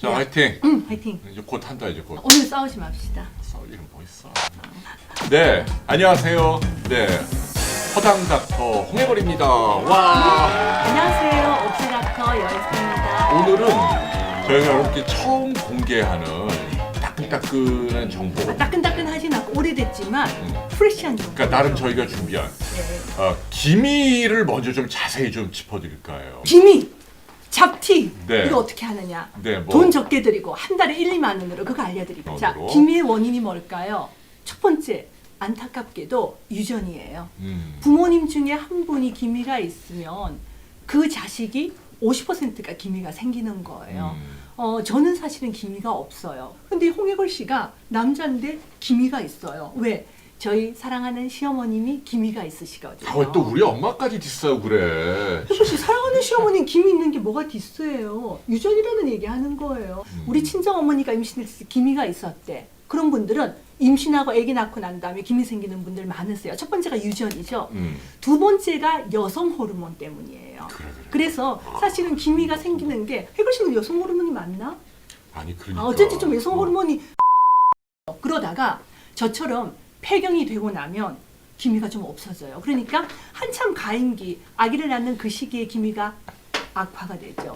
자, 야. 화이팅. 화이팅. 이제 곧 한다 이제 곧. 오늘 싸우지 맙시다. 싸울 일은 뭐 있어? 네, 안녕하세요. 네, 허당 닥터 홍해걸입니다. 와, 안녕하세요. 옥시닥터 여있습니다. 오늘은 저희가 여러분께 처음 공개하는 따끈따끈한 정보. 따끈따끈하진 않고 오래됐지만 프레시한 정보. 그러니까 나름 저희가 준비한 네. 기미를 먼저 좀 자세히 좀 짚어드릴까요? 기미, 잡티 네. 이거 어떻게 하느냐? 네, 뭐. 돈 적게 들이고 한 달에 1, 2만 원으로 그거 알려드릴게요. 자, 돈으로? 기미의 원인이 뭘까요? 첫 번째, 안타깝게도 유전이에요. 부모님 중에 한 분이 기미가 있으면 그 자식이 50%가 기미가 생기는 거예요. 저는 사실은 기미가 없어요. 근데 홍해걸 씨가 남자인데 기미가 있어요. 왜? 저희 사랑하는 시어머님이 기미가 있으시거든요. 아, 왜 또 우리 엄마까지 디스하고 그래? 해걸 씨 사랑하는 시어머님 기미 있는 게 뭐가 디스예요? 유전이라는 얘기하는 거예요. 우리 친정 어머니가 임신했을 때 기미가 있었대. 그런 분들은 임신하고 아기 낳고 난 다음에 기미 생기는 분들 많으세요. 첫 번째가 유전이죠. 두 번째가 여성 호르몬 때문이에요. 그래. 그래서 사실은 기미가 생기는 게 해걸 씨는 여성 호르몬이 맞나? 아니 그러니까. 어쩐지 좀 여성 호르몬이 그러다가 저처럼 폐경이 되고 나면 기미가 좀 없어져요. 그러니까 한참 가임기, 아기를 낳는 그 시기에 기미가 악화가 되죠.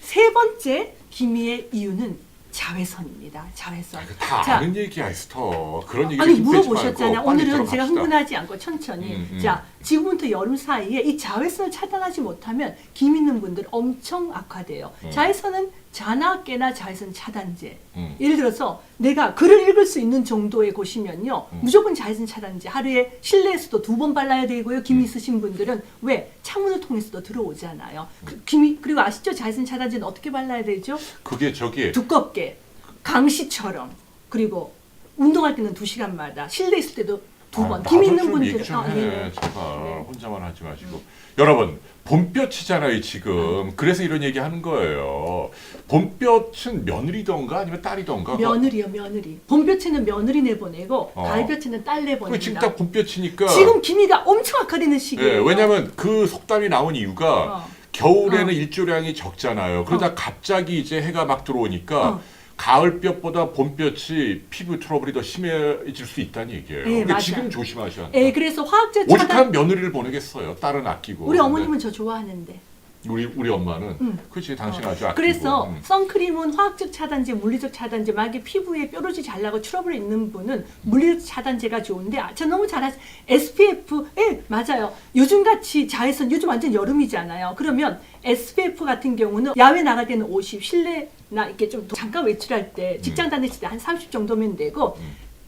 세 번째 기미의 이유는 자외선입니다. 자외선. 이거 다 자, 아는 얘기야, 스터. 그런 얘기 아니 좀 빼지 물어보셨잖아요. 말고 빨리 오늘은 제가 들어갑시다. 흥분하지 않고 천천히. 자, 지금부터 여름 사이에 이 자외선을 차단하지 못하면 기미 있는 분들 엄청 악화돼요. 자외선은 자나 깨나 자외선 차단제. 예를 들어서 내가 글을 읽을 수 있는 정도에 보시면요. 무조건 자외선 차단제. 하루에 실내에서도 2번 발라야 되고요. 기미 있으신 분들은 왜? 창문을 통해서도 들어오잖아요. 그리고 아시죠? 자외선 차단제는 어떻게 발라야 되죠? 그게 저기 두껍게 강시처럼. 그리고 운동할 때는 2시간마다 실내 있을 때도 2번. 기미 있는 분들 얘기 좀 해. 네. 제발 네. 혼자만 하지 마시고. 여러분 봄볕이잖아요 지금. 그래서 이런 얘기 하는 거예요. 봄볕은 며느리던가 아니면 딸이던가. 며느리요, 며느리. 봄볕에는 며느리 내보내고 가을볕에는 딸 그 내보낸다. 지금 딱 봄볕이니까. 지금 기미가 엄청 악화되는 시기예요. 예, 왜냐면 그 속담이 나온 이유가 겨울에는 일조량이 적잖아요. 그러다 갑자기 이제 해가 막 들어오니까 가을볕보다 봄볕이 피부 트러블이 더 심해질 수 있다는 얘기예요. 네, 그러니까 맞아요. 지금 조심하셔야 한다. 예, 그래서 화학제 오직한 차단. 며느리를 보내겠어요. 딸은 아끼고. 우리 어머님은 저 좋아하는데. 우리 엄마는 그렇지 당신 아주 아끼고. 그래서 선크림은 화학적 차단제, 물리적 차단제, 만약에 피부에 뾰루지 잘 나고 트러블 있는 분은 물리적 차단제가 좋은데 저 너무 잘하시 SPF, 예, 맞아요. 요즘같이 자외선, 요즘 완전 여름이잖아요. 그러면 SPF 같은 경우는 야외 나갈 때는 50, 실내나 이렇게 좀 잠깐 외출할 때 직장 다니실 때 한 30 정도면 되고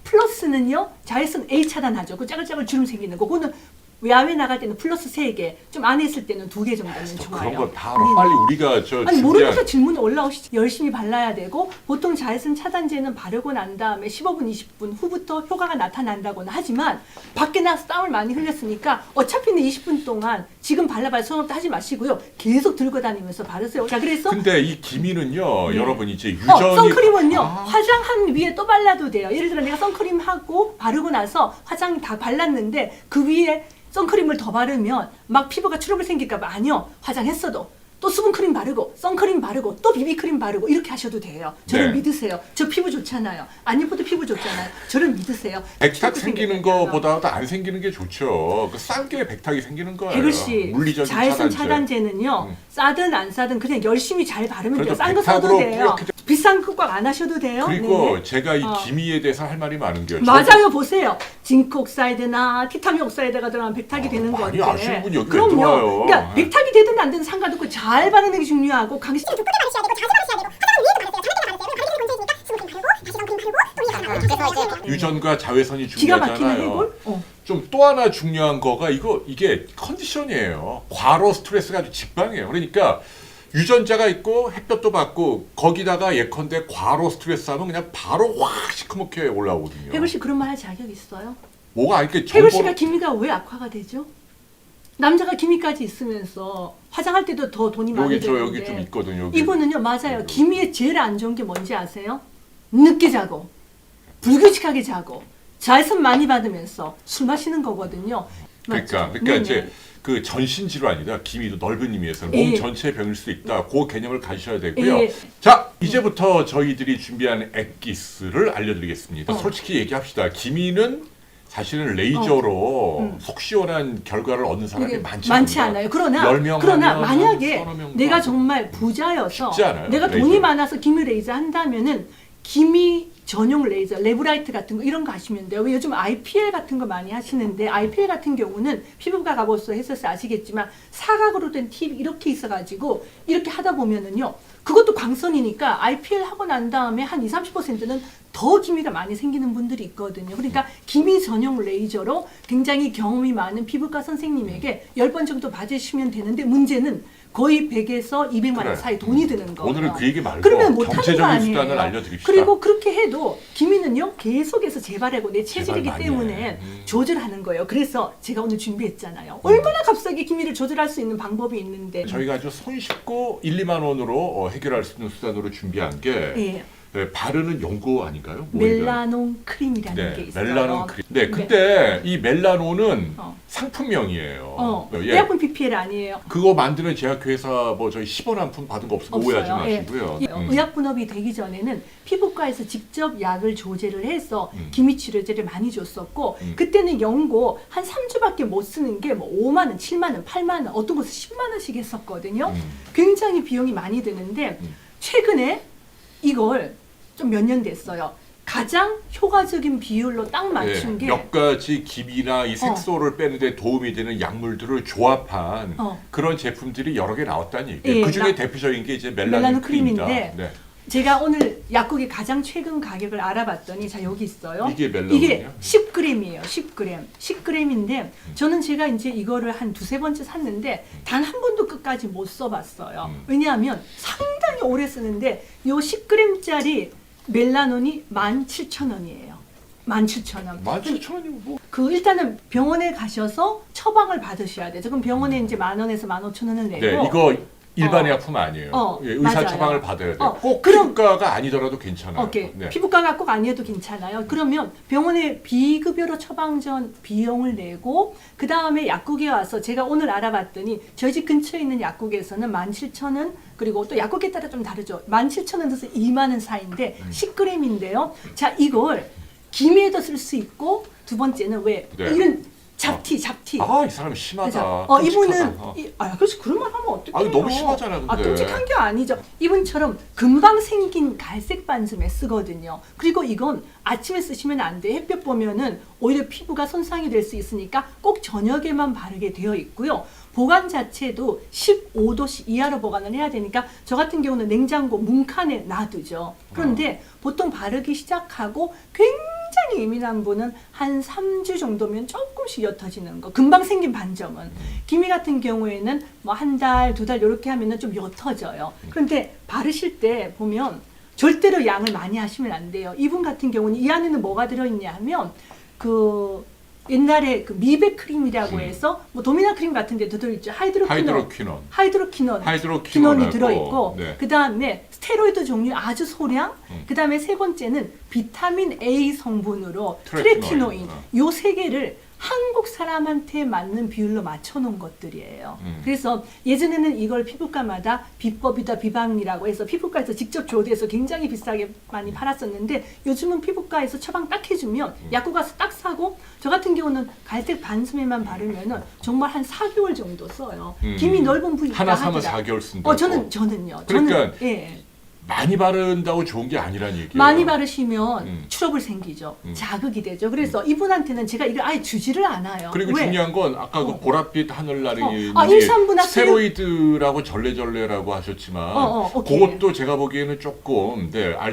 플러스는요, 자외선 A 차단하죠. 그 짜글짜글 주름 생기는 거. 그거는 야외 나갈 때는 플러스 3개, 좀 안에 있을 때는 2개 정도면 좋아요. 그런 거 다 네. 빨리 우리가 저 아니 준비한 모르면서 질문이 올라오시지. 열심히 발라야 되고 보통 자외선 차단제는 바르고 난 다음에 15분, 20분 후부터 효과가 나타난다고는 하지만 밖에 나가서 땀을 많이 흘렸으니까 어차피는 20분 동안 지금 발라봐야 소용없다 하지 마시고요. 계속 들고 다니면서 바르세요. 자, 그래서 근데 이 기미는요, 네. 여러분 이제 유전이 선크림은요 화장한 위에 또 발라도 돼요. 예를 들어 내가 선크림 하고 바르고 나서 화장 다 발랐는데 그 위에 선크림을 더 바르면 막 피부가 트러블 생길까 봐. 아니요, 화장했어도 또 수분크림 바르고 선크림 바르고 또 비비크림 바르고 이렇게 하셔도 돼요. 저를 네. 믿으세요. 저 피부 좋잖아요. 안 예뻐도 피부 좋잖아요. 저를 믿으세요. 백탁 피부 생기는 생기잖아요. 거보다 안 생기는 게 좋죠. 그 싼 게 백탁이 생기는 거예요. 백을 씨, 물리적인 자외선 차단제. 차단제는요 싸든 안 싸든 그냥 열심히 잘 바르면 돼요. 그래도 싼 거 써도 백탁으로 돼요. 뿌옇게 비싼 거 꽉 안 하셔도 돼요. 그리고 네. 제가 이 기미에 대해서 할 말이 많은 게요. 맞아요, 보세요. 징크 옥사이드나 티타늄 옥사이드가 들어가면 백탁이 되는 많이 건데. 아시는 분이 여기 왜 그럼요. 들어와요? 그러니까 백탁이 되든 안 되든 상관없고 잘 바르는 게 중요하고 강시. 좀 꾸준히 바르셔야 되고 자주 바르셔야 되고 화장은 위에도 바르세요. 저녁에도 바르세요. 바르기 전에 건조해지니까 수분크림 바르고 다시 선크림 바르고 또 위에 바르고. 그래서 이제 유전과 자외선이 기가 막히는 중요하잖아요. 해골? 좀 또 하나 중요한 거가 이게 컨디션이에요. 과로 스트레스가 아주 직방이에요. 그러니까 유전자가 있고 햇볕도 받고 거기다가 예컨대 과로 스트레스 하면 그냥 바로 확 시커멓게 올라오거든요. 해골 씨 그런 말 할 자격 있어요? 뭐가 이렇게 해골 씨가 기미가 왜 악화가 되죠? 남자가 기미까지 있으면서 화장할 때도 더 돈이 많이 여기 드는데. 여기 좀 있거든요. 여기. 이분은요, 맞아요. 기미에 제일 안 좋은 게 뭔지 아세요? 늦게 자고 불규칙하게 자고 자외선 많이 받으면서 술 마시는 거거든요. 맞죠? 그러니까 네네. 이제 그 전신 질환이다. 기미도 넓은 의미에서 예. 몸 전체의 병일 수 있다. 그 개념을 가지셔야 되고요. 예. 자, 이제부터 저희들이 준비한 엑기스를 알려드리겠습니다. 어. 솔직히 얘기합시다. 기미는 사실은 레이저로 속 시원한 결과를 얻는 사람이 이게 많지 않아요. 그러나 10명 만약에 서너 명도 내가 아니고. 정말 부자여서 쉽지 않아요, 내가 레이저. 돈이 많아서 기미 레이저 한다면은 기미 전용 레이저, 레브라이트 같은 거 이런 거 하시면 돼요. 왜 요즘 IPL 같은 거 많이 하시는데 IPL 같은 경우는 피부과 가보서 했어서 아시겠지만 사각으로 된 팁이 이렇게 있어가지고 이렇게 하다 보면은요. 그것도 광선이니까 IPL 하고 난 다음에 한 20-30%는 더 기미가 많이 생기는 분들이 있거든요. 그러니까 기미 전용 레이저로 굉장히 경험이 많은 피부과 선생님에게 10번 정도 받으시면 되는데 문제는 거의 100에서 200만 원 그래. 사이 돈이 드는 거예요. 오늘은 그 얘기 말고 그러면 못하는 거 경제적인 아니에요. 수단을 알려드립시다. 그리고 그렇게 해도 기미는요 계속해서 재발하고 내 체질이기 재발 많이 때문에 해. 조절하는 거예요. 그래서 제가 오늘 준비했잖아요. 얼마나 갑자기 기미를 조절할 수 있는 방법이 있는데. 저희가 아주 손쉽고 1-2만 원으로 해결할 수 있는 수단으로 준비한 게 예. 바르는 연고 아닌가요? 뭐 이런. 멜라논 크림이라는 게 있어요. 멜라논 크림. 네, 근데 이 멜라논은 어. 상품명이에요. 예. 의약품 PPL 아니에요. 그거 만드는 제약회사 뭐 저희 10원 한 푼 받은 거 없으면 오해하지 마시고요. 예. 의약 분업이 되기 전에는 피부과에서 직접 약을 조제를 해서 음. 기미 치료제를 많이 줬었고 그때는 연고 한 3주밖에 못 쓰는 게 뭐 5만 원, 7만 원, 8만 원, 어떤 곳은 10만 원씩 했었거든요. 굉장히 비용이 많이 드는데 최근에 이걸 좀 몇 년 됐어요. 가장 효과적인 비율로 딱 맞춘 예, 게 몇 가지 기미나 이 색소를 빼는데 도움이 되는 약물들을 조합한 어. 그런 제품들이 여러 개 나왔다는 얘기예요. 예, 그 중에 대표적인 게 이제 멜라논 멜라논 크림입니다. 크림인데 네. 제가 오늘 약국의 가장 최근 가격을 알아봤더니 자 여기 있어요. 이게 멜라논이요? 이게 10g이에요. 10g. 10g인데 저는 제가 이제 이거를 한 두세 번째 샀는데 단 한 번도 끝까지 못 써봤어요. 왜냐하면 상당히 오래 쓰는데 요 10g짜리 멜라논이 17,000원이에요. 17,000원. 17,000원이면 뭐. 그 일단은 병원에 가셔서 처방을 받으셔야 돼요. 그럼 병원에 이제 10,000원에서 15,000원을 내고 네, 이거 일반의 약품 아니에요. 어, 예, 의사 맞아요. 처방을 받아야 돼요. 어, 꼭 그럼- 피부과가 아니더라도 괜찮아요. 오케이. 네. 피부과가 꼭 아니어도 괜찮아요. 그러면 병원에 비급여로 처방 전 비용을 내고 그 다음에 약국에 와서 제가 오늘 알아봤더니 저희 집 근처에 있는 약국에서는 17,000원 그리고 또 약국에 따라 좀 다르죠. 17,000원에서 2만 원 사이인데 10g인데요. 자 이걸 기미에도 쓸 수 있고 두 번째는 왜 네. 이런 잡티. 아, 이 사람 심하다. 그래서 이분은 끔찍하다. 그래서 그런 말 하면 어떡해요? 아니, 너무 심하잖아, 근데. 끔찍한 게 아니죠. 이분처럼 금방 생긴 갈색 반점에 쓰거든요. 그리고 이건 아침에 쓰시면 안 돼. 햇볕 보면은 오히려 피부가 손상이 될 수 있으니까 꼭 저녁에만 바르게 되어 있고요. 보관 자체도 15도 이하로 보관을 해야 되니까 저 같은 경우는 냉장고 문칸에 놔두죠. 그런데 보통 바르기 시작하고 굉장히 예민한 분은 한 3주 정도면 조금씩 옅어지는 거. 금방 생긴 반점은. 기미 같은 경우에는 뭐 한 달, 두 달 이렇게 하면은 좀 옅어져요. 그런데 바르실 때 보면 절대로 양을 많이 하시면 안 돼요. 이분 같은 경우는 이 안에는 뭐가 들어있냐 하면 옛날에 그 미백 크림이라고 해서 뭐 도미나 크림 같은 데 들어있죠. 하이드로퀴논이 하이드로퀴논하고, 들어있고 네. 그 다음에 스테로이드 종류 아주 소량 그 다음에 세 번째는 비타민 A 성분으로 트레키노인 요 세 개를 한국 사람한테 맞는 비율로 맞춰놓은 것들이에요. 그래서 예전에는 이걸 피부과마다 비법이다 비방이라고 해서 피부과에서 직접 조리해서 굉장히 비싸게 많이 팔았었는데 요즘은 피부과에서 처방 딱 해주면 약국 가서 딱 사고 저 같은 경우는 갈색 반스매만 바르면은 정말 한 4개월 정도 써요. 기미 넓은 부위 하나 사면 4개월 쓴다고. 저는요. 그러니까 예. 많이 바른다고 좋은 게 아니란 얘기예요. 많이 바르시면 트러블 생기죠. 자극이 되죠. 그래서 이분한테는 제가 이걸 아예 주지를 않아요. 그리고 왜? 중요한 건 아까 그 보랏빛 하늘나리 임산부나 스테로이드라고 전래전래라고 하셨지만 오케이. 그것도 제가 보기에는 조금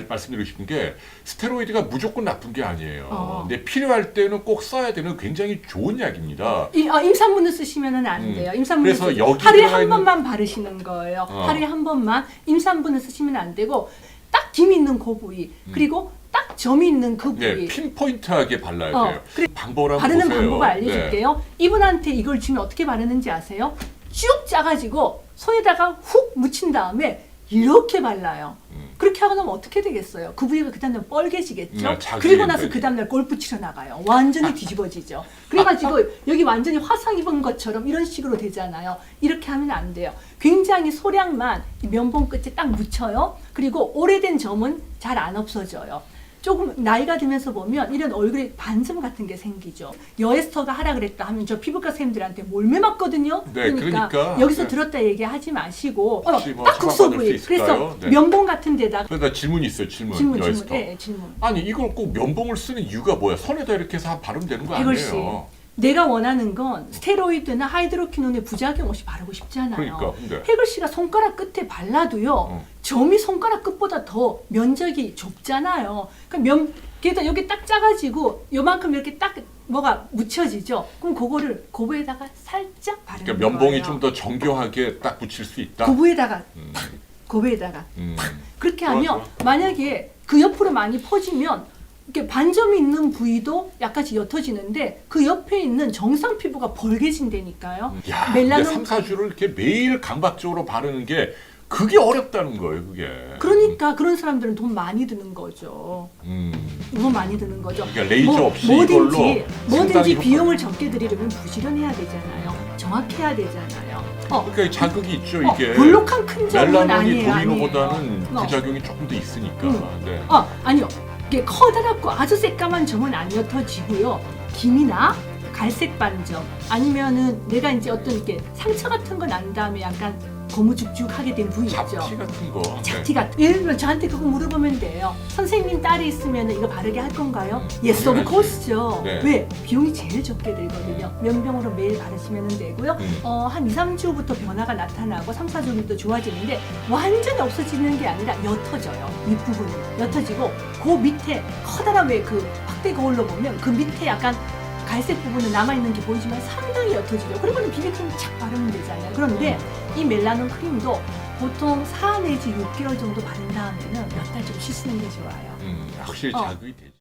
말씀드리고 싶은 게 스테로이드가 무조건 나쁜 게 아니에요. 근데 필요할 때는 꼭 써야 되는 굉장히 좋은 약입니다. 임산부는 쓰시면 안 돼요. 임산부는 그래서 여기 하루에 들어가 한 있는- 번만 바르시는 거예요. 하루에 한 번만. 임산부는 쓰시면 안 되고 딱 김 있는 그 부위 그리고 딱 점이 있는 그 부위 네, 핀포인트하게 발라야 돼요. 그래, 방법을 한번 바르는 보세요. 방법을 알려줄게요. 이분한테 이걸 주면 어떻게 바르는지 아세요? 쭉 짜가지고 손에다가 훅 묻힌 다음에 이렇게 발라요. 그렇게 하고 나면 어떻게 되겠어요? 그 부위가 그 다음날 뻘개지겠죠? 네, 자극이 그리고 나서 되죠. 그 다음날 골프 치러 나가요. 완전히 뒤집어지죠. 그래가지고 여기 완전히 화상 입은 것처럼 이런 식으로 되잖아요. 이렇게 하면 안 돼요. 굉장히 소량만 이 면봉 끝에 딱 묻혀요. 그리고 오래된 점은 잘 안 없어져요. 조금 나이가 들면서 보면 이런 얼굴에 반점 같은 게 생기죠. 여에스터가 하라 그랬다 하면 저 피부과 선생님들한테 몰매 맞거든요. 네, 그러니까. 여기서 네. 들었다 얘기하지 마시고 혹시 뭐 딱 국소 처방받을 부위. 수 있을까요? 그래서 네. 면봉 같은 데다가 그러다 질문이 있어요. 질문. 질문. 여에스터. 네, 질문. 아니 이걸 꼭 면봉을 쓰는 이유가 뭐야? 선에다 이렇게 해서 바르면 되는 거 이걸 씨, 아니에요? 내가 원하는 건 스테로이드나 하이드로키논의 부작용 없이 바르고 싶잖아요. 그러니까, 근데. 해글 씨가 손가락 끝에 발라도요. 점이 손가락 끝보다 더 면적이 좁잖아요. 그러니까 게다가 여기 딱 짜가지고 요만큼 이렇게 딱 뭐가 묻혀지죠. 그럼 그거를 고부에다가 살짝 바르는 그러니까 면봉이 거예요. 좀 더 정교하게 딱 붙일 수 있다. 고부에다가 탁, 고부에다가 그렇게 하면 좋아. 만약에 그 옆으로 많이 퍼지면 이렇게 반점이 있는 부위도 약간씩 옅어지는데 그 옆에 있는 정상 피부가 벌개진다니까요. 야, 멜라논 3, 4주를 이렇게 매일 강박적으로 바르는 게 그게 어렵다는 거예요, 그게. 그러니까 그런 사람들은 돈 많이 드는 거죠. 돈 많이 드는 거죠. 그러니까 레이저 없이 뭐든지 이걸로 상당히 비용을 적게 들이려면 부지런해야 되잖아요. 정확해야 되잖아요. 그러니까 자극이 있죠, 이게. 볼록한 큰 점은 멜라논이 아니에요. 도미노보다는 아니에요. 부작용이 조금 더 있으니까. 네. 아니요. 이게 커다랗고 아주 새까만 점은 안 옅어지고요. 김이나 갈색 반점 아니면은 내가 이제 어떤 이렇게 상처 같은 거 난 다음에 약간 고무죽죽하게 된 부위 있죠. 잡티 같은 거. 잡티 같은 예를 들면 저한테 그거 물어보면 돼요. 선생님 딸이 있으면 이거 바르게 할 건가요? Yes, of course죠. 네. 왜? 비용이 제일 적게 들거든요. 면병으로 매일 바르시면 되고요. 한 2, 3주부터 변화가 나타나고 3, 4주부터 좋아지는데 완전히 없어지는 게 아니라 옅어져요. 윗부분이 옅어지고 그 밑에 커다란 왜 그 확대 거울로 보면 그 밑에 약간 갈색 부분은 남아있는 게 보이지만 상당히 옅어지죠. 그러면 비비크림 착 바르면 되잖아요. 그런데 이 멜라논 크림도 보통 4 내지 6개월 정도 바른 다음에는 몇 달 좀 쉬시는 게 좋아요. 확실히 자극이 되죠.